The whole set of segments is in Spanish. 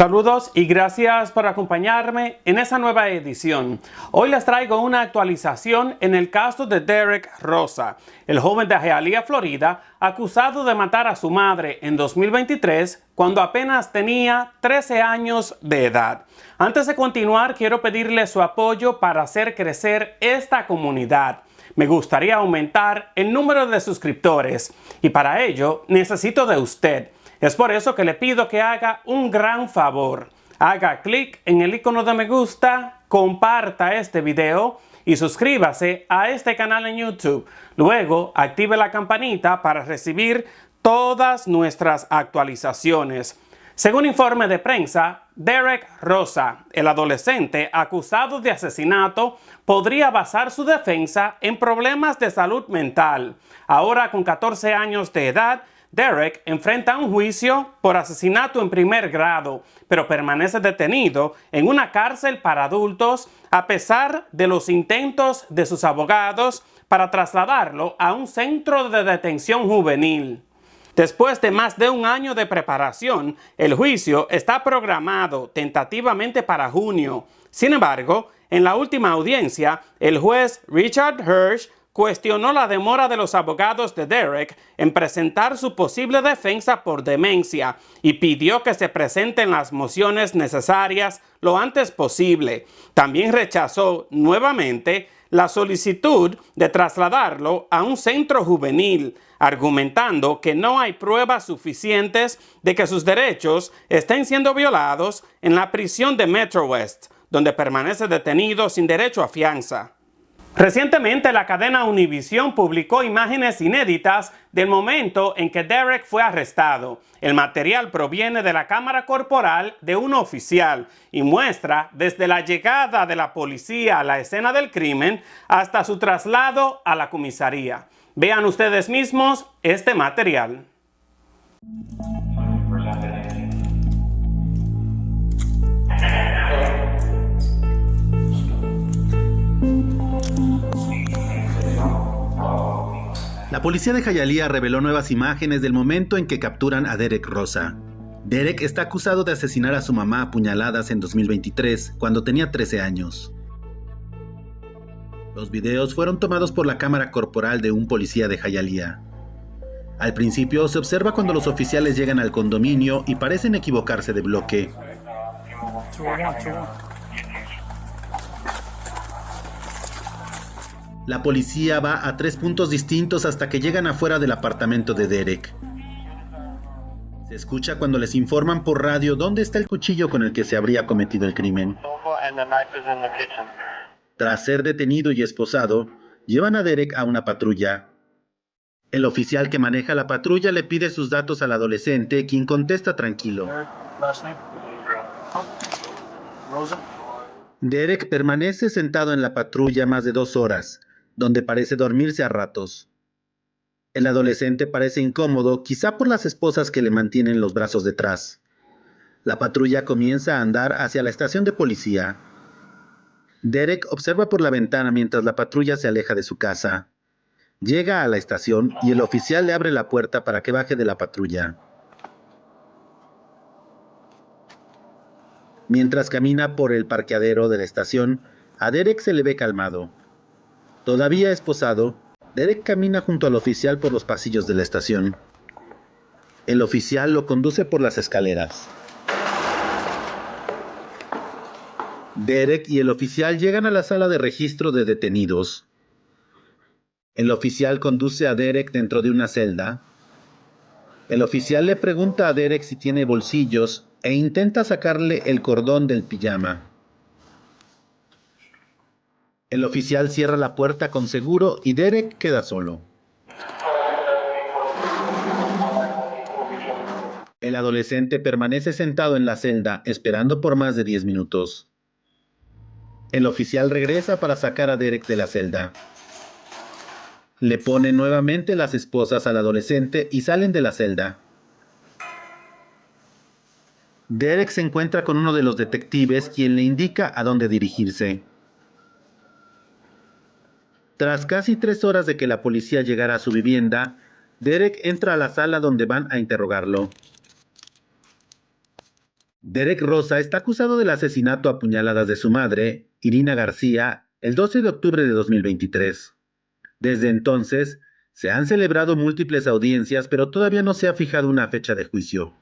Saludos y gracias por acompañarme en esta nueva edición. Hoy les traigo una actualización en el caso de Derek Rosa, el joven de Hialeah, Florida, acusado de matar a su madre en 2023 cuando apenas tenía 13 años de edad. Antes de continuar, quiero pedirle su apoyo para hacer crecer esta comunidad. Me gustaría aumentar el número de suscriptores y para ello necesito de usted. Es por eso que le pido que haga un gran favor. Haga clic en el icono de me gusta, comparta este video y suscríbase a este canal en YouTube. Luego, active la campanita para recibir todas nuestras actualizaciones. Según informe de prensa, Derek Rosa, el adolescente acusado de asesinato, podría basar su defensa en problemas de salud mental. Ahora con 14 años de edad, Derek enfrenta un juicio por asesinato en primer grado, pero permanece detenido en una cárcel para adultos a pesar de los intentos de sus abogados para trasladarlo a un centro de detención juvenil. Después de más de un año de preparación, el juicio está programado tentativamente para junio. Sin embargo, en la última audiencia, el juez Richard Hirsch cuestionó la demora de los abogados de Derek en presentar su posible defensa por demencia y pidió que se presenten las mociones necesarias lo antes posible. También rechazó nuevamente la solicitud de trasladarlo a un centro juvenil, argumentando que no hay pruebas suficientes de que sus derechos estén siendo violados en la prisión de Metro West, donde permanece detenido sin derecho a fianza. Recientemente, la cadena Univision publicó imágenes inéditas del momento en que Derek fue arrestado. El material proviene de la cámara corporal de un oficial y muestra desde la llegada de la policía a la escena del crimen hasta su traslado a la comisaría. Vean ustedes mismos este material. La policía de Hialeah reveló nuevas imágenes del momento en que capturan a Derek Rosa. Derek está acusado de asesinar a su mamá a puñaladas en 2023, cuando tenía 13 años. Los videos fueron tomados por la cámara corporal de un policía de Hialeah. Al principio se observa cuando los oficiales llegan al condominio y parecen equivocarse de bloque. La policía va a 3 puntos distintos hasta que llegan afuera del apartamento de Derek. Se escucha cuando les informan por radio dónde está el cuchillo con el que se habría cometido el crimen. Tras ser detenido y esposado, llevan a Derek a una patrulla. El oficial que maneja la patrulla le pide sus datos al adolescente, quien contesta tranquilo. Derek permanece sentado en la patrulla más de 2 horas, donde parece dormirse a ratos. El adolescente parece incómodo, quizá por las esposas que le mantienen los brazos detrás. La patrulla comienza a andar hacia la estación de policía. Derek observa por la ventana mientras la patrulla se aleja de su casa. Llega a la estación y el oficial le abre la puerta para que baje de la patrulla. Mientras camina por el parqueadero de la estación, a Derek se le ve calmado. Todavía esposado, Derek camina junto al oficial por los pasillos de la estación. El oficial lo conduce por las escaleras. Derek y el oficial llegan a la sala de registro de detenidos. El oficial conduce a Derek dentro de una celda. El oficial le pregunta a Derek si tiene bolsillos e intenta sacarle el cordón del pijama. El oficial cierra la puerta con seguro y Derek queda solo. El adolescente permanece sentado en la celda esperando por más de 10 minutos. El oficial regresa para sacar a Derek de la celda. Le pone nuevamente las esposas al adolescente y salen de la celda. Derek se encuentra con uno de los detectives, quien le indica a dónde dirigirse. Tras casi 3 horas de que la policía llegara a su vivienda, Derek entra a la sala donde van a interrogarlo. Derek Rosa está acusado del asesinato a puñaladas de su madre, Irina García, el 12 de octubre de 2023. Desde entonces, se han celebrado múltiples audiencias, pero todavía no se ha fijado una fecha de juicio.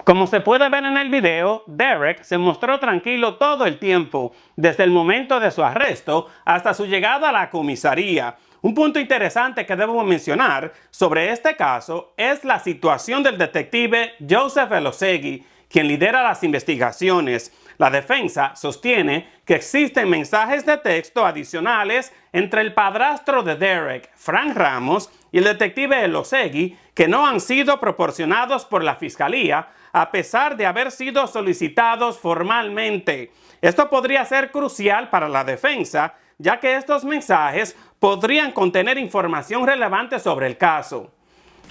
Como se puede ver en el video, Derek se mostró tranquilo todo el tiempo, desde el momento de su arresto hasta su llegada a la comisaría. Un punto interesante que debo mencionar sobre este caso es la situación del detective Joseph Elosegui, quien lidera las investigaciones. La defensa sostiene que existen mensajes de texto adicionales entre el padrastro de Derek, Frank Ramos, y el detective Elosegui que no han sido proporcionados por la fiscalía a pesar de haber sido solicitados formalmente. Esto podría ser crucial para la defensa, ya que estos mensajes podrían contener información relevante sobre el caso.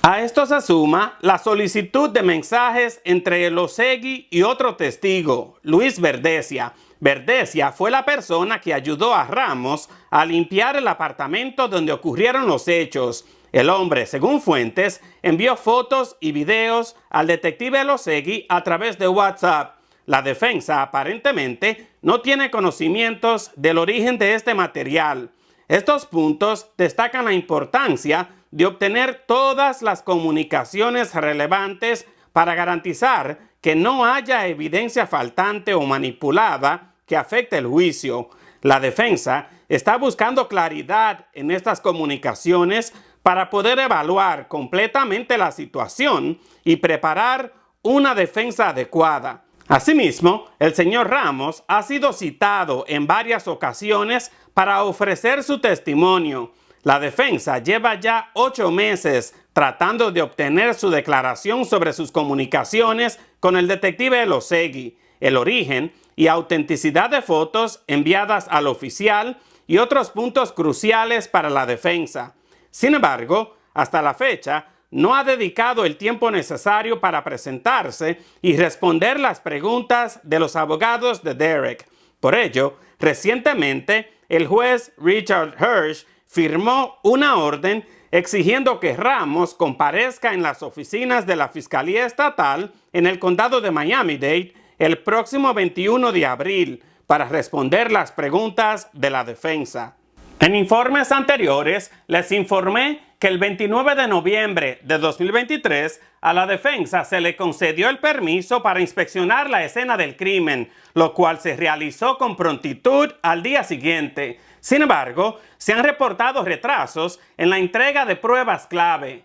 A esto se suma la solicitud de mensajes entre Elosegui y otro testigo, Luis Verdesia. Verdesia fue la persona que ayudó a Ramos a limpiar el apartamento donde ocurrieron los hechos. El hombre, según fuentes, envió fotos y videos al detective Elosegui a través de WhatsApp. La defensa aparentemente no tiene conocimientos del origen de este material. Estos puntos destacan la importancia de obtener todas las comunicaciones relevantes para garantizar que no haya evidencia faltante o manipulada que afecte el juicio. La defensa está buscando claridad en estas comunicaciones para poder evaluar completamente la situación y preparar una defensa adecuada. Asimismo, el señor Ramos ha sido citado en varias ocasiones para ofrecer su testimonio. La defensa lleva ya 8 meses tratando de obtener su declaración sobre sus comunicaciones con el detective Elosegui, el origen y autenticidad de fotos enviadas al oficial y otros puntos cruciales para la defensa. Sin embargo, hasta la fecha, no ha dedicado el tiempo necesario para presentarse y responder las preguntas de los abogados de Derek. Por ello, recientemente, el juez Richard Hirsch firmó una orden exigiendo que Ramos comparezca en las oficinas de la Fiscalía Estatal en el condado de Miami-Dade el próximo 21 de abril para responder las preguntas de la defensa. En informes anteriores les informé que el 29 de noviembre de 2023 a la defensa se le concedió el permiso para inspeccionar la escena del crimen, lo cual se realizó con prontitud al día siguiente. Sin embargo, se han reportado retrasos en la entrega de pruebas clave.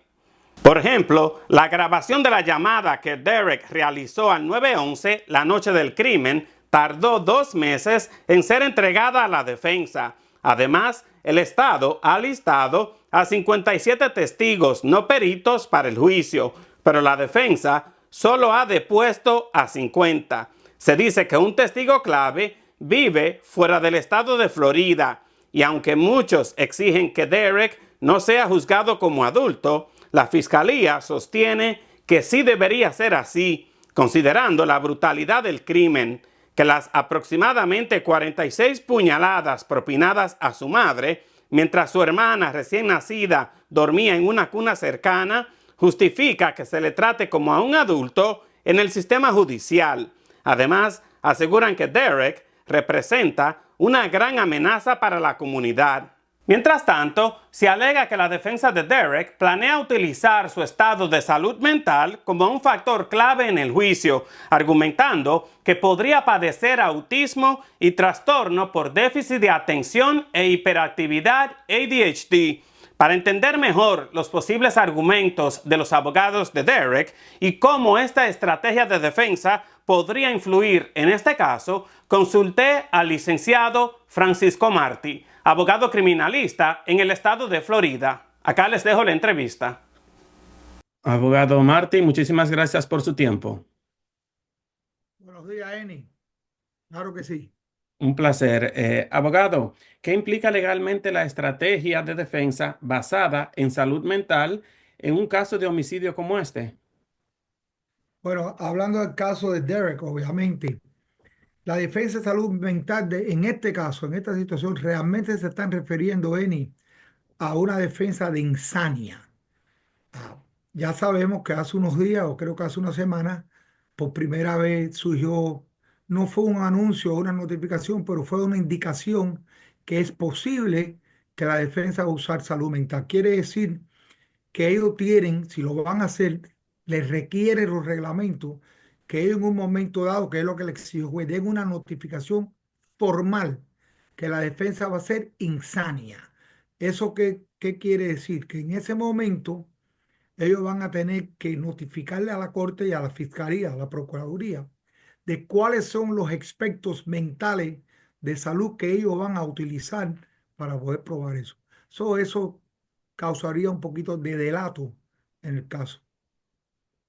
Por ejemplo, la grabación de la llamada que Derek realizó al 911 la noche del crimen tardó 2 meses en ser entregada a la defensa. Además, el Estado ha listado a 57 testigos no peritos para el juicio, pero la defensa solo ha depuesto a 50. Se dice que un testigo clave vive fuera del estado de Florida, y aunque muchos exigen que Derek no sea juzgado como adulto, la fiscalía sostiene que sí debería ser así, considerando la brutalidad del crimen, que las aproximadamente 46 puñaladas propinadas a su madre, mientras su hermana recién nacida dormía en una cuna cercana, justifica que se le trate como a un adulto en el sistema judicial. Además, aseguran que Derek representa una gran amenaza para la comunidad. Mientras tanto, se alega que la defensa de Derek planea utilizar su estado de salud mental como un factor clave en el juicio, argumentando que podría padecer autismo y trastorno por déficit de atención e hiperactividad ADHD. Para entender mejor los posibles argumentos de los abogados de Derek y cómo esta estrategia de defensa podría influir en este caso, consulté al licenciado Francisco Martí, abogado criminalista en el estado de Florida. Acá les dejo la entrevista. Abogado Martí, muchísimas gracias por su tiempo. Buenos días, Eni. Claro que sí. Un placer. Abogado, ¿qué implica legalmente la estrategia de defensa basada en salud mental en un caso de homicidio como este? Bueno, hablando del caso de Derek, obviamente, la defensa de salud mental en este caso, en esta situación, realmente se están refiriendo, Eni, a una defensa de insania. Ya sabemos que hace unos días, o creo que hace una semana, por primera vez surgió, no fue un anuncio o una notificación, pero fue una indicación que es posible que la defensa va a usar salud mental. Quiere decir que ellos tienen, si lo van a hacer, les requiere los reglamentos que ellos en un momento dado, que es lo que les exige el juez, den una notificación formal que la defensa va a ser insania. ¿Eso qué quiere decir? Que en ese momento ellos van a tener que notificarle a la corte y a la fiscalía, a la procuraduría, de cuáles son los aspectos mentales de salud que ellos van a utilizar para poder probar eso. Eso causaría un poquito de delato en el caso.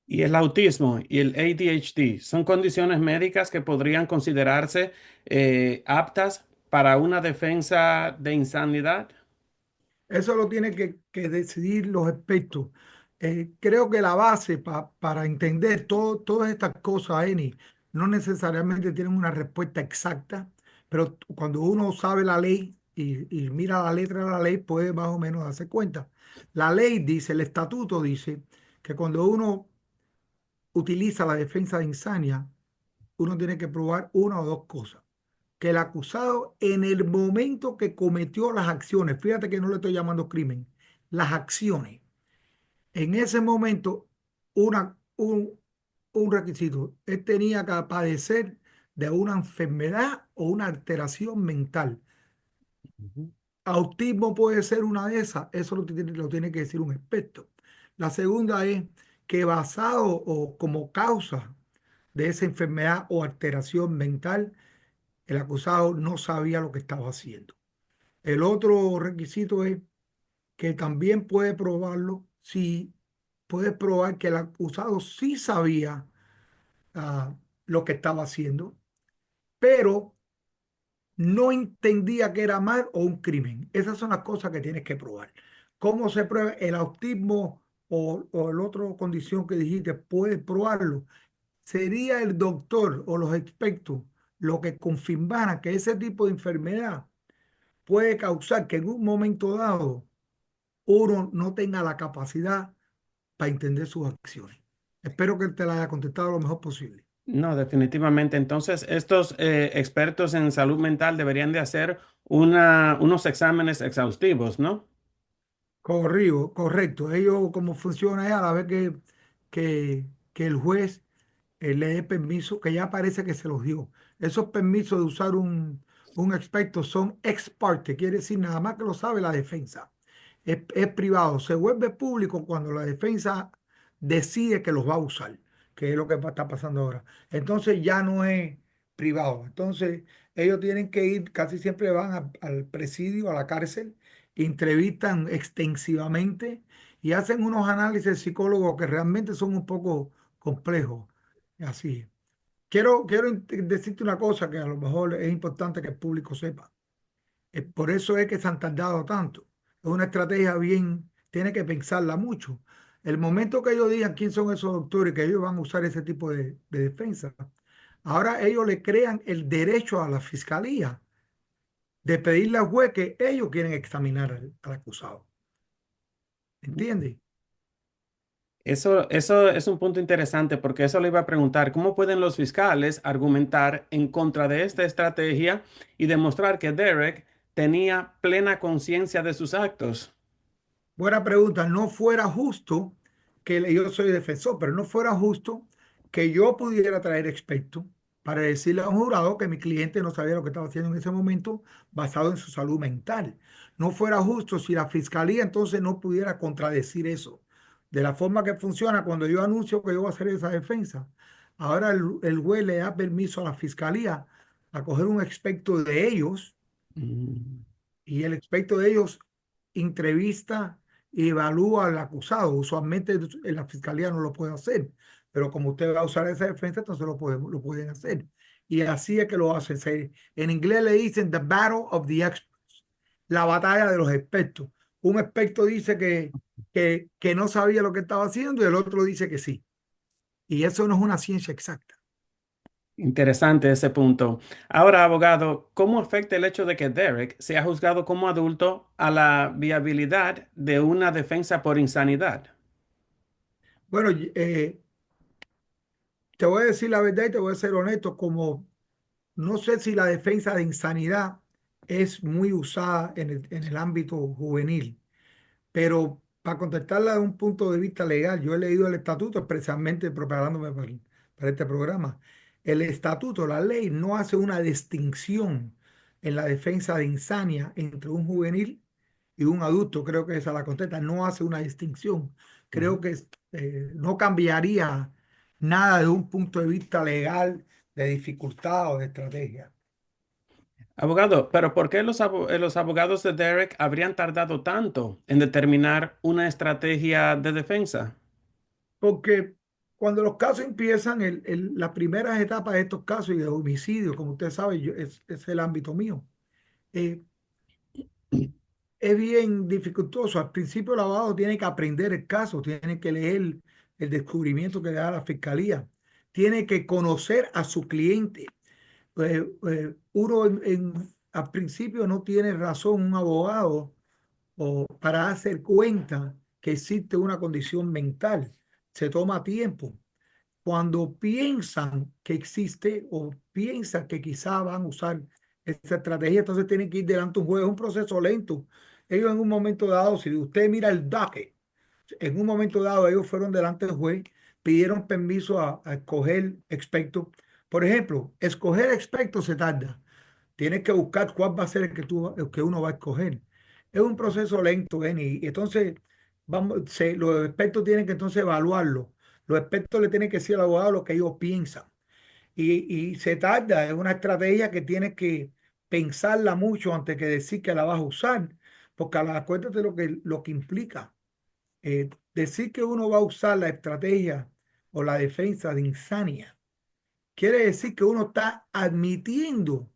Y el autismo y el ADHD son condiciones médicas que podrían considerarse aptas para una defensa de insanidad. Eso lo tiene que decidir los expertos. Creo que la base para entender todas estas cosas, Eni, no necesariamente tienen una respuesta exacta, pero cuando uno sabe la ley y mira la letra de la ley, puede más o menos darse cuenta. La ley dice, el estatuto dice que cuando uno utiliza la defensa de insania, uno tiene que probar una o dos cosas. Que el acusado en el momento que cometió las acciones, fíjate que no le estoy llamando crimen, las acciones, en ese momento un requisito, él tenía que padecer de una enfermedad o una alteración mental. Ujú. Autismo puede ser una de esas, eso lo tiene que decir un experto. La segunda es que basado o como causa de esa enfermedad o alteración mental, el acusado no sabía lo que estaba haciendo. El otro requisito es que también puede probarlo si puede probar que el acusado sí sabía lo que estaba haciendo, pero no entendía que era mal o un crimen. Esas son las cosas que tienes que probar. ¿Cómo se prueba el autismo o la otra condición que dijiste? Puedes probarlo. Sería el doctor o los expertos lo que confirmara que ese tipo de enfermedad puede causar que en un momento dado uno no tenga la capacidad para entender sus acciones. Espero que te la haya contestado lo mejor posible. No, definitivamente. Entonces, estos expertos en salud mental deberían de hacer unos exámenes exhaustivos, ¿no? Correcto. Ellos, como funciona es a la vez que el juez le dé permiso, que ya parece que se los dio. Esos permisos de usar un experto son ex parte, quiere decir nada más que lo sabe la defensa. Es privado, se vuelve público cuando la defensa decide que los va a usar, que es lo que está pasando ahora. Entonces ya no es privado. Entonces ellos tienen que ir, casi siempre van al presidio, a la cárcel, entrevistan extensivamente y hacen unos análisis psicólogos que realmente son un poco complejos. Así. Quiero decirte una cosa que a lo mejor es importante que el público sepa. Por eso es que se han tardado tanto. Es una estrategia bien, tiene que pensarla mucho. El momento que ellos digan quién son esos doctores, que ellos van a usar ese tipo de defensa, ahora ellos le crean el derecho a la fiscalía de pedirle al juez que ellos quieren examinar al acusado. ¿Entiendes? Eso es un punto interesante porque eso le iba a preguntar, ¿cómo pueden los fiscales argumentar en contra de esta estrategia y demostrar que Derek tenía plena conciencia de sus actos? Buena pregunta. No fuera justo yo soy defensor, pero no fuera justo que yo pudiera traer expertos para decirle a un jurado que mi cliente no sabía lo que estaba haciendo en ese momento basado en su salud mental. No fuera justo si la fiscalía entonces no pudiera contradecir eso. De la forma que funciona cuando yo anuncio que yo voy a hacer esa defensa. Ahora el juez le da permiso a la fiscalía a coger un experto de ellos Mm. y el experto de ellos entrevista y evalúa al acusado. Usualmente en la fiscalía no lo puede hacer, pero como usted va a usar esa defensa, entonces lo pueden hacer. Y así es que lo hacen. En inglés le dicen the battle of the experts, la batalla de los expertos. Un experto dice que no sabía lo que estaba haciendo y el otro dice que sí. Y eso no es una ciencia exacta. Interesante ese punto. Ahora, abogado, ¿cómo afecta el hecho de que Derek sea juzgado como adulto a la viabilidad de una defensa por insanidad? Bueno, te voy a decir la verdad y te voy a ser honesto, como no sé si la defensa de insanidad es muy usada en el ámbito juvenil. Pero para contestarla de un punto de vista legal, yo he leído el estatuto expresamente preparándome para este programa. El estatuto, la ley, no hace una distinción en la defensa de insania entre un juvenil y un adulto. Creo que esa la contesta. No hace una distinción. Ujú. Creo que no cambiaría nada de un punto de vista legal, de dificultad o de estrategia. Abogado, pero ¿por qué los abogados de Derek habrían tardado tanto en determinar una estrategia de defensa? Porque cuando los casos empiezan, las primeras etapas de estos casos y de homicidio, como usted sabe, es el ámbito mío, eh, es bien dificultoso. Al principio el abogado tiene que aprender el caso, tiene que leer el descubrimiento que le da la fiscalía, tiene que conocer a su cliente. Uno al principio no tiene razón, un abogado, o para hacer cuenta que existe una condición mental. Se toma tiempo. Cuando piensan que existe o piensan que quizá van a usar esta estrategia, entonces tienen que ir delante de un juez. Es un proceso lento. Ellos en un momento dado, si usted mira el docket, en un momento dado ellos fueron delante del juez, pidieron permiso a escoger expertos. Por ejemplo, escoger expertos se tarda. Tienes que buscar cuál va a ser el que uno va a escoger. Es un proceso lento, Benny. Y entonces, los expertos tienen que entonces evaluarlo. Los expertos le tienen que decir al abogado lo que ellos piensan. Y se tarda. Es una estrategia que tienes que pensarla mucho antes que decir que la vas a usar. Porque acuérdate lo que implica. Decir que uno va a usar la estrategia o la defensa de insania quiere decir que uno está admitiendo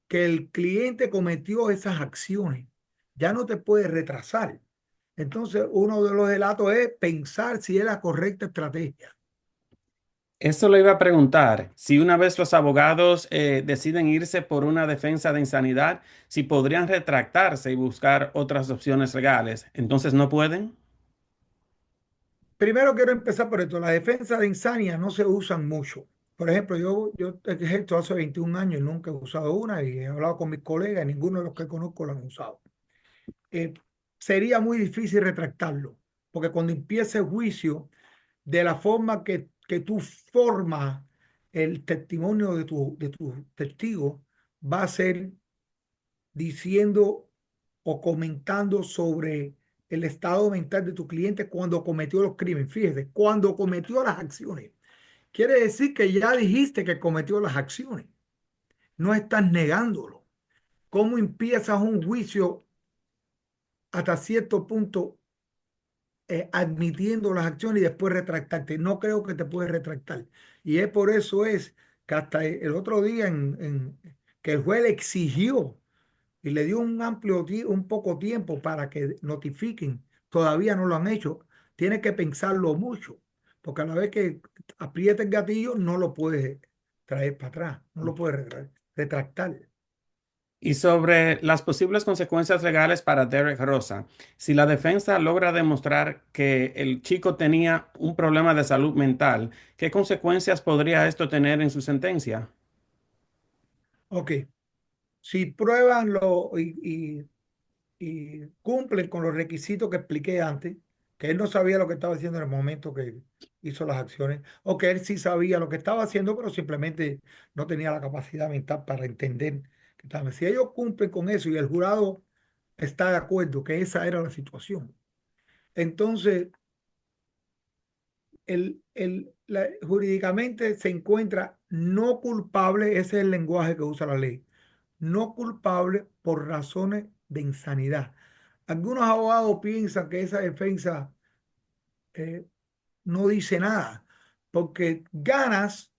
que el cliente cometió esas acciones, ya no te puede retrasar. Entonces, uno de los delatos es pensar si es la correcta estrategia. Eso le iba a preguntar, si una vez los abogados deciden irse por una defensa de insanidad, si podrían retractarse y buscar otras opciones legales. Entonces, ¿no pueden? Primero quiero empezar por esto. Las defensas de insania no se usan mucho. Por ejemplo, yo ejerzo hace 21 años y nunca he usado una y he hablado con mis colegas y ninguno de los que conozco la han usado. Eh, Sería muy difícil retractarlo, porque cuando empiece el juicio, de la forma que tú formas el testimonio de tu testigo, va a ser diciendo o comentando sobre el estado mental de tu cliente cuando cometió los crímenes. Fíjese, cuando cometió las acciones. Quiere decir que ya dijiste que cometió las acciones. No estás negándolo. ¿Cómo empiezas un juicio hasta cierto punto admitiendo las acciones y después retractarte? No creo que te puedes retractar. Y es por eso es que hasta el otro día que el juez le exigió y le dio un poco tiempo para que notifiquen, todavía no lo han hecho. Tienes que pensarlo mucho, porque a la vez que aprieta el gatillo no lo puedes traer para atrás, no lo puedes retractar. Y sobre las posibles consecuencias legales para Derek Rosa, si la defensa logra demostrar que el chico tenía un problema de salud mental, ¿qué consecuencias podría esto tener en su sentencia? Ok, si prueban y cumplen con los requisitos que expliqué antes, que él no sabía lo que estaba haciendo en el momento que hizo las acciones, o que él sí sabía lo que estaba haciendo, pero simplemente no tenía la capacidad mental para entender que estaba. Si ellos cumplen con eso y el jurado está de acuerdo que esa era la situación, entonces jurídicamente se encuentra no culpable, ese es el lenguaje que usa la ley, no culpable por razones de insanidad. Algunos abogados piensan que esa defensa eh, no dice nada, porque ganas,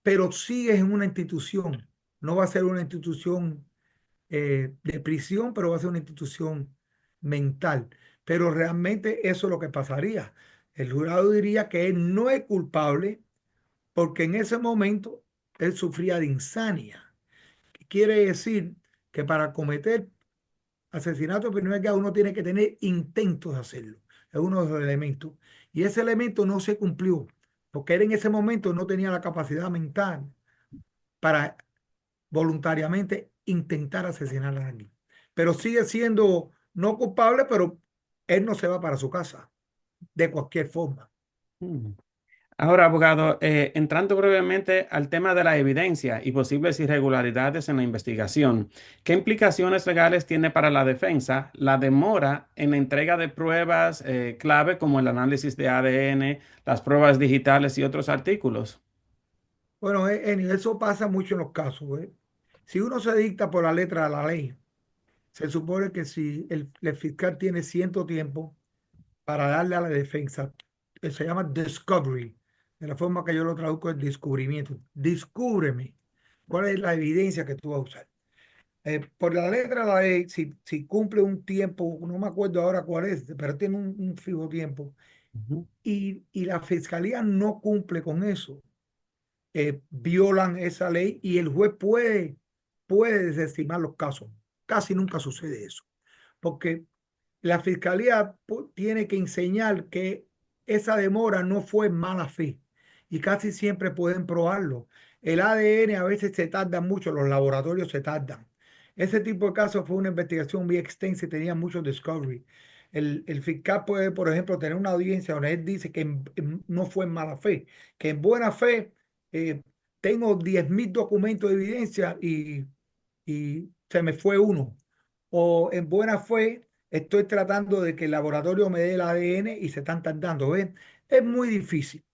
pero sigues en una institución. No va a ser una institución de prisión, pero va a ser una institución mental. Pero realmente eso es lo que pasaría. El jurado diría que él no es culpable porque en ese momento él sufría de insania. Quiere decir que para cometer asesinato de primer grado uno tiene que tener intentos de hacerlo. Es uno de los elementos. Y ese elemento no se cumplió porque él en ese momento no tenía la capacidad mental para voluntariamente intentar asesinar a alguien. Pero sigue siendo no culpable, pero él no se va para su casa de cualquier forma. Mm. Ahora, abogado, entrando brevemente al tema de la evidencia y posibles irregularidades en la investigación, ¿qué implicaciones legales tiene para la defensa la demora en la entrega de pruebas clave como el análisis de ADN, las pruebas digitales y otros artículos? Bueno, eso pasa mucho en los casos, ¿eh? Si uno se dicta por la letra de la ley, se supone que si el fiscal tiene cierto tiempo para darle a la defensa, se llama discovery, de la forma que yo lo traduzco es descubrimiento. Descúbreme cuál es la evidencia que tú vas a usar. Por la letra de la ley, si cumple un tiempo, no me acuerdo ahora cuál es, pero tiene un fijo tiempo, Ujú, y la fiscalía no cumple con eso, violan esa ley y el juez puede desestimar los casos. Casi nunca sucede eso, porque la fiscalía tiene que enseñar que esa demora no fue mala fe y casi siempre pueden probarlo. El ADN a veces se tarda mucho, los laboratorios se tardan. Ese tipo de casos fue una investigación muy extensa y tenía mucho discovery. El fiscal puede, por ejemplo, tener una audiencia donde él dice que no fue en mala fe, que en buena fe eh, tengo 10.000 documentos de evidencia y se me fue uno. O en buena fe estoy tratando de que el laboratorio me dé el ADN y se están tardando. ¿Ven? Es muy difícil.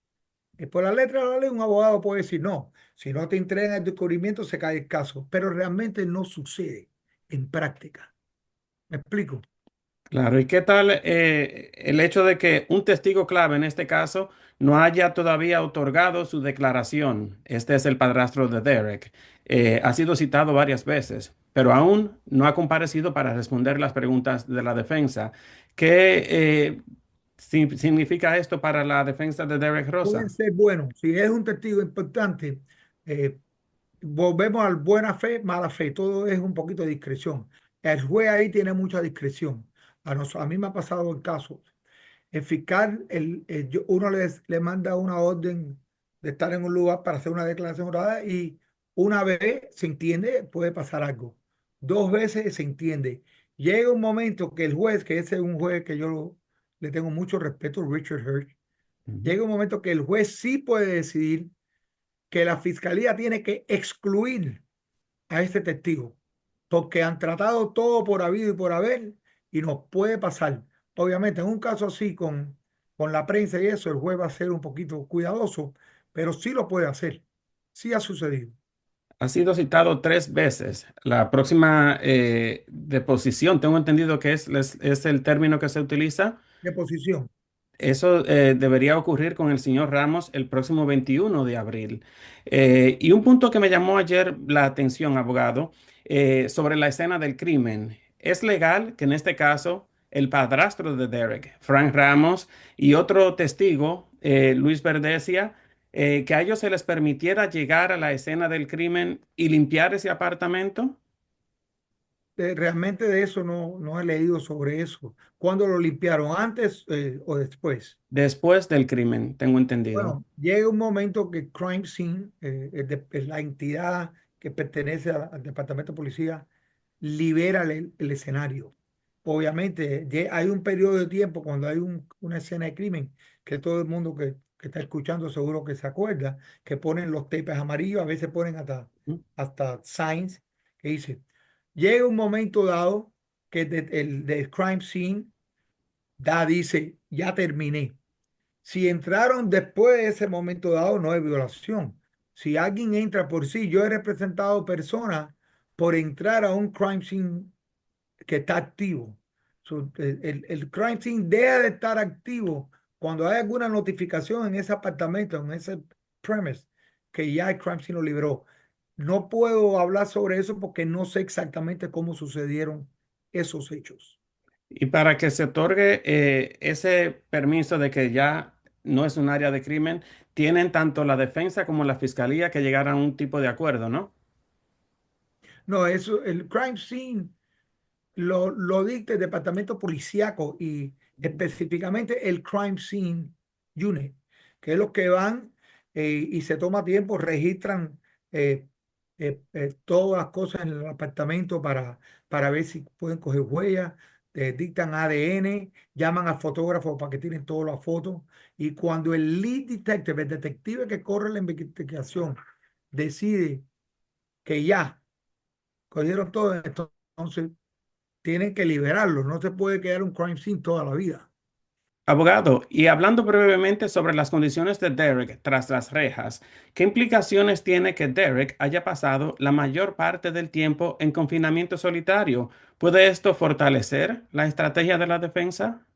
Por la letra de la ley, un abogado puede decir, no, si no te entregan el descubrimiento, se cae el caso. Pero realmente no sucede en práctica. ¿Me explico? claro, ¿y qué tal el hecho de que un testigo clave en este caso no haya todavía otorgado su declaración? Este es el padrastro de Derek. Ha sido citado varias veces, pero aún no ha comparecido para responder las preguntas de la defensa. ¿Qué significa esto para la defensa de Derek Pueden Rosa? ser buenos. Si es un testigo importante, eh, volvemos al buena fe, mala fe. Todo es un poquito de discreción. El juez ahí tiene mucha discreción. A mí me ha pasado el caso. El fiscal, uno le manda una orden de estar en un lugar para hacer una declaración jurada y una vez se entiende, puede pasar algo. Dos veces se entiende. Llega un momento que el juez, que ese es un juez que le tengo mucho respeto, Richard Hirsch, Ujú. llega un momento que el juez sí puede decidir que la fiscalía tiene que excluir a este testigo, porque han tratado todo por habido y por haber y nos puede pasar. Obviamente, en un caso así, con la prensa y eso, el juez va a ser un poquito cuidadoso, pero sí lo puede hacer. Sí ha sucedido. Ha sido citado tres veces. La próxima deposición, tengo entendido que es el término que se utiliza. De posición. Eso debería ocurrir con el señor Ramos el próximo 21 de abril. Y un punto que me llamó ayer la atención, abogado, sobre la escena del crimen. ¿Es legal que en este caso el padrastro de Derek, Frank Ramos, y otro testigo, Luis Verdesia, que a ellos se les permitiera llegar a la escena del crimen y limpiar ese apartamento Realmente de eso no he leído sobre eso. ¿Cuándo lo limpiaron? ¿Antes o después? después del crimen? Tengo entendido. Bueno, llega un momento que Crime Scene, es la entidad que pertenece al Departamento de Policía, libera el escenario. Obviamente, hay un periodo de tiempo cuando hay una escena de crimen, que todo el mundo que está escuchando seguro que se acuerda, que ponen los tapes amarillos, a veces ponen hasta signs que dice, llega un momento dado que el de Crime Scene dice, ya terminé. Si entraron después de ese momento dado, no hay violación. Si alguien entra por sí, yo he representado personas por entrar a un crime scene que está activo. El crime scene deja de estar activo cuando hay alguna notificación en ese apartamento, en ese premise, que ya el crime scene lo liberó. No puedo hablar sobre eso porque no sé exactamente cómo sucedieron esos hechos. Y para que se otorgue ese permiso de que ya no es un área de crimen, tienen tanto la defensa como la fiscalía que llegar a un tipo de acuerdo, ¿no? No, eso, el crime scene lo dicta el departamento policíaco y específicamente el Crime Scene Unit. que es los que van y se toma tiempo, registran eh, todas las cosas en el apartamento para ver si pueden coger huellas, dictan ADN, llaman al fotógrafo para que tienen todas las fotos. Y cuando el lead detective, el detective que corre la investigación, decide que ya cogieron todo, entonces tienen que liberarlo. No se puede quedar un crime scene toda la vida. Abogado, y hablando brevemente sobre las condiciones de Derek tras las rejas, ¿qué implicaciones tiene que Derek haya pasado la mayor parte del tiempo en confinamiento solitario? ¿Puede esto fortalecer la estrategia de la defensa?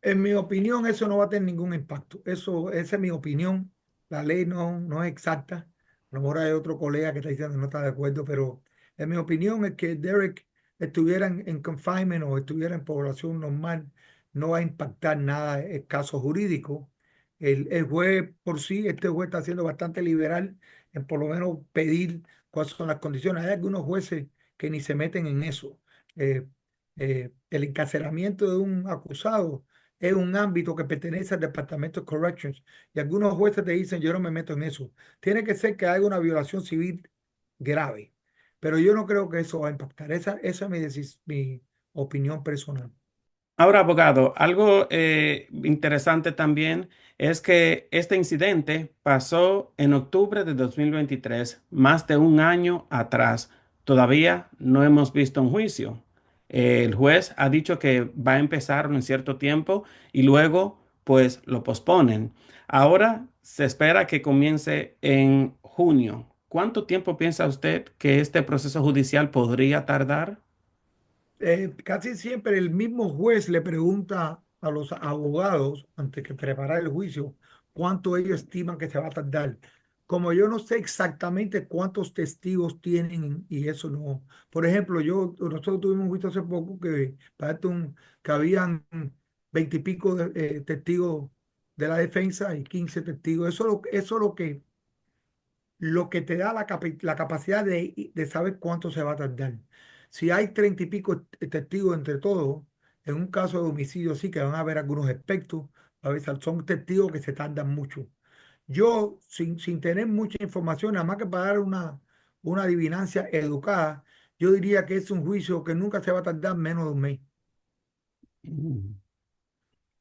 En mi opinión, eso no va a tener ningún impacto. Esa es mi opinión. La ley no es exacta. A lo mejor hay otro colega que está diciendo que no está de acuerdo, pero en mi opinión es que Derek estuviera en confinement o estuviera en población normal, no va a impactar nada el caso jurídico. El juez por sí, este juez está siendo bastante liberal en por lo menos pedir cuáles son las condiciones. Hay algunos jueces que ni se meten en eso. Eh, el encarcelamiento de un acusado es un ámbito que pertenece al Departamento de Corrections y algunos jueces te dicen, yo no me meto en eso. Tiene que ser que haya una violación civil grave, pero yo no creo que eso va a impactar. Esa es mi opinión personal. Ahora, abogado, algo interesante también es que este incidente pasó en octubre de 2023, más de un año atrás. Todavía no hemos visto un juicio. El juez ha dicho que va a empezar en cierto tiempo y luego, pues, lo posponen. Ahora se espera que comience en junio. ¿Cuánto tiempo piensa usted que este proceso judicial podría tardar? Casi siempre el mismo juez le pregunta a los abogados, antes que preparar el juicio, cuánto ellos estiman que se va a tardar. Como yo no sé exactamente cuántos testigos tienen y eso no. Por ejemplo, nosotros tuvimos un juicio hace poco que habían 20 y pico de, testigos de la defensa y 15 testigos. Eso es lo que te da la capacidad de saber cuánto se va a tardar. Si hay 30 y pico testigos entre todos, en un caso de homicidio sí que van a haber algunos aspectos, a veces son testigos que se tardan mucho. Yo, sin tener mucha información, nada más que para dar una adivinancia educada, yo diría que es un juicio que nunca se va a tardar menos de un mes. Mm.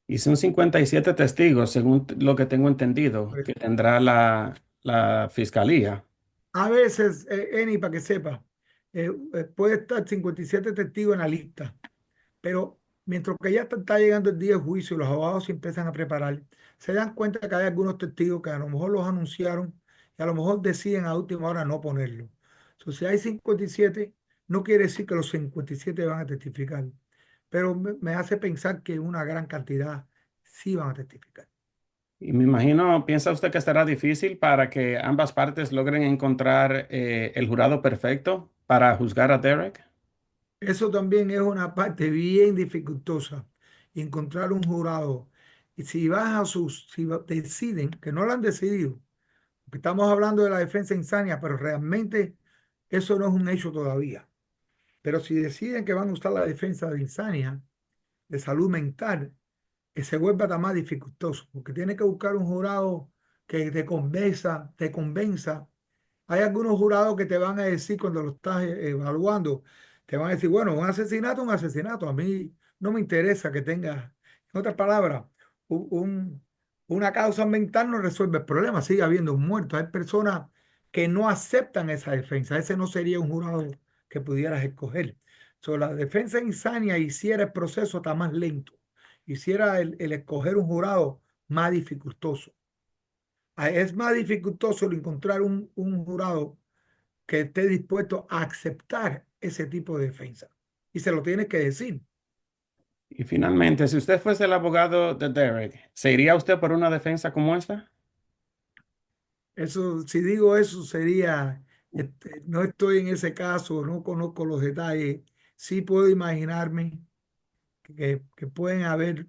Y son 57 testigos, según lo que tengo entendido, que tendrá la fiscalía. A veces, Eni, para que sepa, puede estar 57 testigos en la lista. Pero mientras que ya está llegando el día de juicio y los abogados se empiezan a preparar, se dan cuenta que hay algunos testigos que a lo mejor los anunciaron y a lo mejor deciden a última hora no ponerlo. Entonces, si hay 57, no quiere decir que los 57 van a testificar, pero me hace pensar que una gran cantidad sí van a testificar. Y me imagino, ¿piensa usted que estará difícil para que ambas partes logren encontrar el jurado perfecto para juzgar a Derek? Eso también es una parte bien dificultosa, encontrar un jurado. Y si deciden, que no lo han decidido, porque estamos hablando de la defensa insania, pero realmente eso no es un hecho todavía. Pero si deciden que van a usar la defensa de insania, de salud mental, que se vuelva tan más dificultoso, porque tiene que buscar un jurado que te convenza. Hay algunos jurados que te van a decir cuando lo estás evaluando, te van a decir, bueno, un asesinato. A mí no me interesa que tenga, en otras palabras, u- un- una causa mental no resuelve el problema, sigue habiendo un muerto. Hay personas que no aceptan esa defensa. Ese no sería un jurado que pudieras escoger. La defensa insania hiciera el proceso está más lento, hiciera el escoger un jurado más dificultoso. Es más dificultoso el encontrar un jurado que esté dispuesto a aceptar ese tipo de defensa. Y se lo tienes que decir. Y finalmente, si usted fuese el abogado de Derek, ¿se iría usted por una defensa como esta? Eso, si digo eso, sería, no estoy en ese caso, no conozco los detalles. Sí puedo imaginarme que pueden haber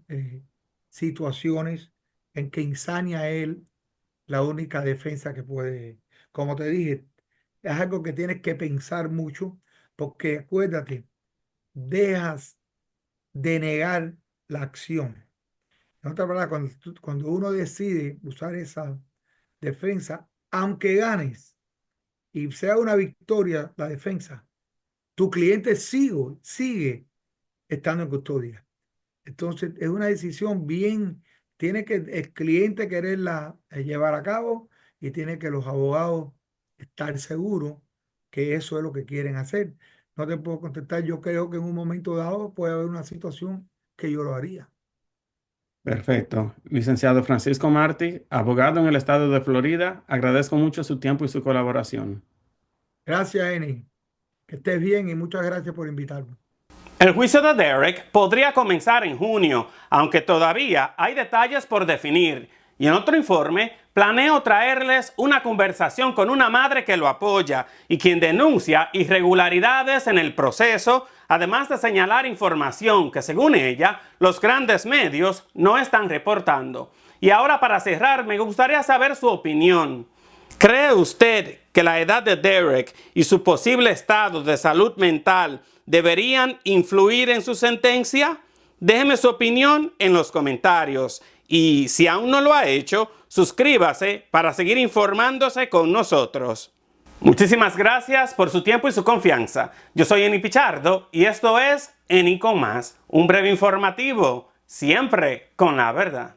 situaciones en que insania él la única defensa que puede. Como te dije, es algo que tienes que pensar mucho, porque acuérdate, dejas de negar la acción. En otras palabras, cuando uno decide usar esa defensa, aunque ganes y sea una victoria la defensa, tu cliente sigue estando en custodia. Entonces, es una decisión bien, tiene que el cliente quererla llevar a cabo y tiene que los abogados estar seguros que eso es lo que quieren hacer. No te puedo contestar, yo creo que en un momento dado puede haber una situación que yo lo haría. Perfecto. Licenciado Francisco Martí, abogado en el estado de Florida, agradezco mucho su tiempo y su colaboración. Gracias, Eni. Que estés bien y muchas gracias por invitarme. El juicio de Derek podría comenzar en junio, aunque todavía hay detalles por definir. Y en otro informe, planeo traerles una conversación con una madre que lo apoya y quien denuncia irregularidades en el proceso, además de señalar información que, según ella, los grandes medios no están reportando. Y ahora, para cerrar, me gustaría saber su opinión. ¿Cree usted que la edad de Derek y su posible estado de salud mental deberían influir en su sentencia? Déjeme su opinión en los comentarios y si aún no lo ha hecho, suscríbase para seguir informándose con nosotros. Muchísimas gracias por su tiempo y su confianza. Yo soy Eni Pichardo y esto es Eni con Más, un breve informativo, siempre con la verdad.